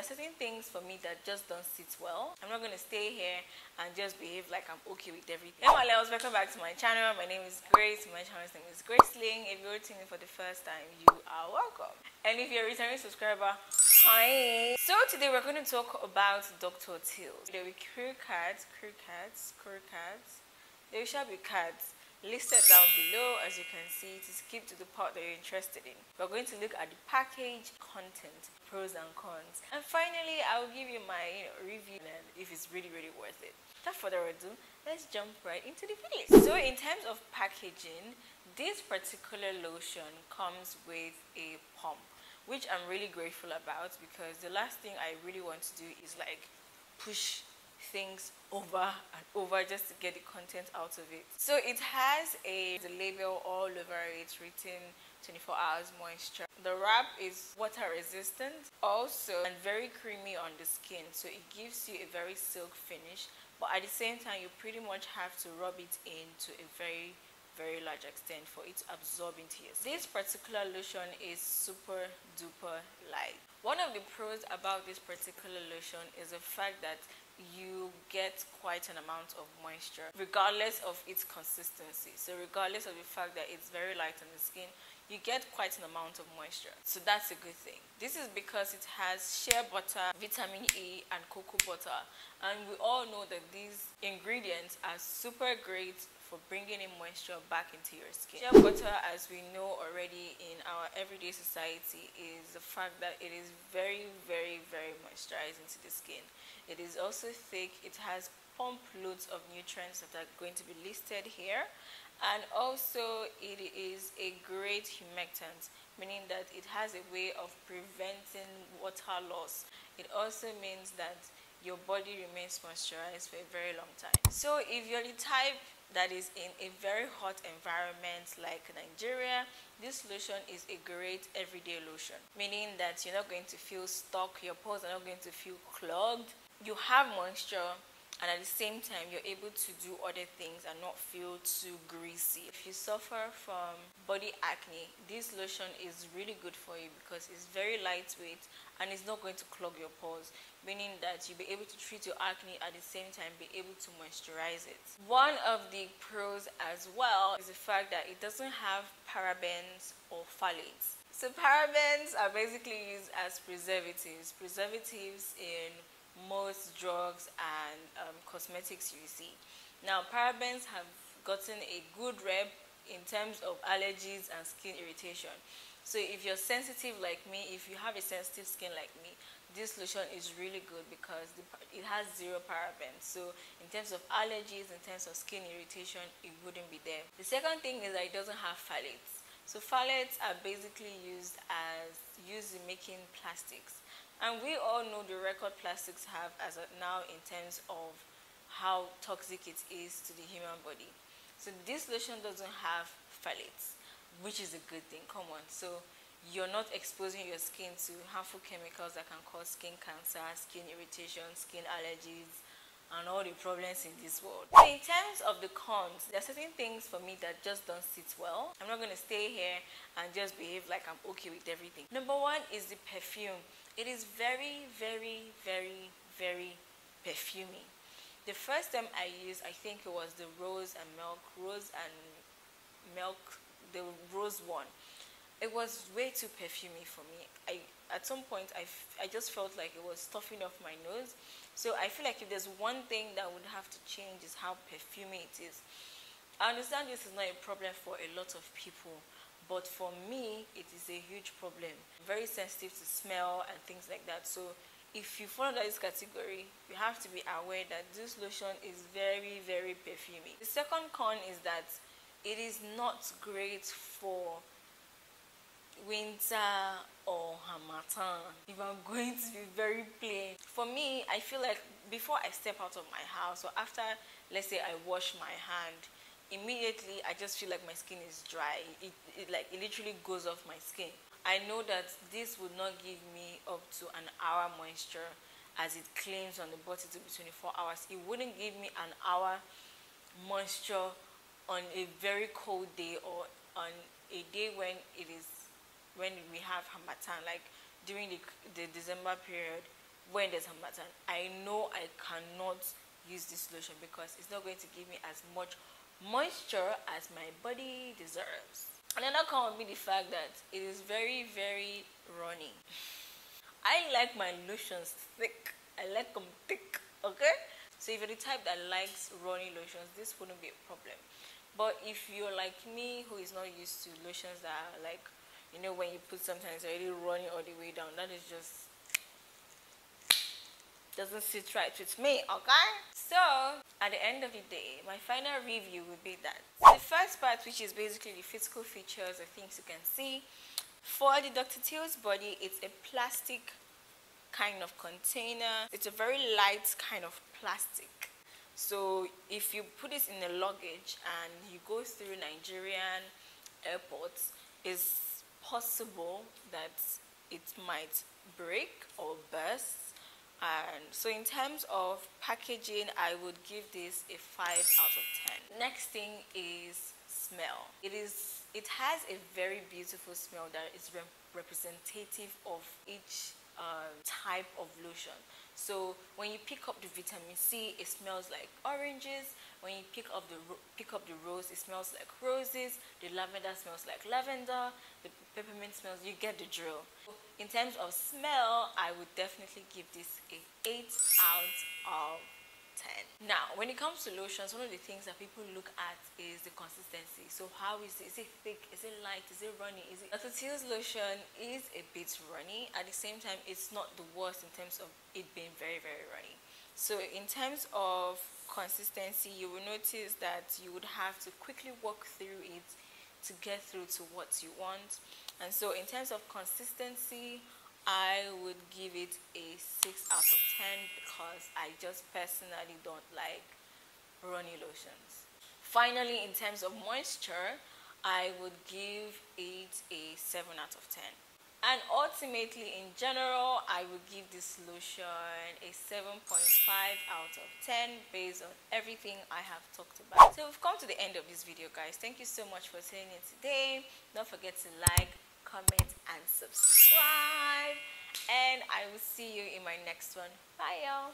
there are certain things for me that just don't sit well. I'm not going to stay here and just behave like I'm okay with everything. Hey my loves, welcome back to my channel. My name is Grace. My channel's name is Grace Ling. If you're tuning in for the first time, you are welcome. And if you're a returning subscriber, hi. So today we're going to talk about Dr. Teals. There will be crew cards. There shall be cards listed down below, as you can see, to skip to the part that you're interested in. We're going to look at the package, content, pros and cons, and finally I'll give you my review and if it's really worth it. Without further ado, let's jump right into the video. So in terms of packaging, this particular lotion comes with a pump, which I'm really grateful about, because the last thing I really want to do is like push things over and over just to get the content out of it. So it has the label all over it written 24 hours moisture. The wrap is water resistant also and very creamy on the skin, so it gives you a very silk finish, but at the same time you pretty much have to rub it in to a very large extent for it to absorb into your skin. This particular lotion is super duper light. One of the pros about this particular lotion is the fact that you get quite an amount of moisture regardless of its consistency. So regardless of the fact that it's very light on the skin, you get quite an amount of moisture. So that's a good thing. This is because it has shea butter, vitamin E, and cocoa butter. And we all know that these ingredients are super great for bringing in moisture back into your skin. Shea butter, as we know already in our everyday society, is the fact that it is very moisturizing to the skin. It is also thick. It has pump loads of nutrients that are going to be listed here, and also it is a great humectant, meaning that it has a way of preventing water loss. It also means that your body remains moisturized for a very long time. So if you're the type that is in a very hot environment like Nigeria, this lotion is a great everyday lotion, meaning that you're not going to feel stuck, your pores are not going to feel clogged, you have moisture, and at the same time you're able to do other things and not feel too greasy. If you suffer from body acne, this lotion is really good for you because it's very lightweight and it's not going to clog your pores, meaning that you'll be able to treat your acne at the same time be able to moisturize it. One of the pros as well is the fact that it doesn't have parabens or phthalates. So parabens are basically used as preservatives in most drugs and cosmetics you see. Now parabens have gotten a good rep in terms of allergies and skin irritation. So if you're sensitive like me, if you have a sensitive skin like me, this lotion is really good because it has 0 parabens. So in terms of allergies, in terms of skin irritation, it wouldn't be there. The second thing is that it doesn't have phthalates. So phthalates are basically used in making plastics. And we all know the record plastics have as of now in terms of how toxic it is to the human body. So this lotion doesn't have phthalates, which is a good thing. Come on. So you're not exposing your skin to harmful chemicals that can cause skin cancer, skin irritation, skin allergies, and all the problems in this world. So in terms of the cons, there are certain things for me that just don't sit well. I'm not going to stay here and just behave like I'm okay with everything. Number one is the perfume. It is very perfumey. The first time I used, I think it was the rose and milk, the rose one. It was way too perfumey for me. At some point I just felt like it was stuffing off my nose. So I feel like if there's one thing that would have to change is how perfumey it is. I understand this is not a problem for a lot of people, but for me it is a huge problem. I'm very sensitive to smell and things like that. So if you fall under this category, you have to be aware that this lotion is very perfumey. The second con is that it is not great for winter or harmattan. If I'm going to be very plain, for me, I feel like before I step out of my house or after, let's say, I wash my hand, immediately I just feel like my skin is dry. It literally goes off my skin. I know that this would not give me up to an hour moisture as it claims on the bottle to be 24 hours. It wouldn't give me an hour moisture on a very cold day or on a day when we have harmattan, like during the December period. when there's harmattan, I know I cannot use this lotion because it's not going to give me as much moisture as my body deserves. And another con would be the fact that it is very, very runny. I like my lotions thick. I like them thick, okay? So if you're the type that likes runny lotions, this wouldn't be a problem. But if you're like me, who is not used to lotions that are like, you know, when you put sometimes already running all the way down, that is just doesn't sit right with me, okay? So at the end of the day, my final review would be that the first part, which is basically the physical features or things you can see for the Dr. Teals body, it's a plastic kind of container. It's a very light kind of plastic. So if you put it in a luggage and you go through Nigerian airports, it's possible that it might break or burst. And so in terms of packaging, I would give this a 5 out of 10. Next thing is smell. It has a very beautiful smell that is representative of each type of lotion. So when you pick up the vitamin C, it smells like oranges. When you pick up the rose, it smells like roses. The lavender smells like lavender. The peppermint smells, you get the drill. In terms of smell, I would definitely give this a 8 out of 10. Now, when it comes to lotions, one of the things that people look at is the consistency. So how is it? Is it thick? Is it light? Is it runny? Dr. Teals lotion is a bit runny. At the same time, it's not the worst in terms of it being very, very runny. So in terms of consistency, you will notice that you would have to quickly walk through it to get through to what you want. And so in terms of consistency, I would give it a 6 out of 10 because I just personally don't like runny lotions. Finally, in terms of moisture, I would give it a 7 out of 10. And ultimately, in general, I would give this lotion a 7.5 out of 10 based on everything I have talked about. So we've come to the end of this video, guys. Thank you so much for tuning in today. Don't forget to like, comment, and subscribe. And I will see you in my next one. Bye, y'all.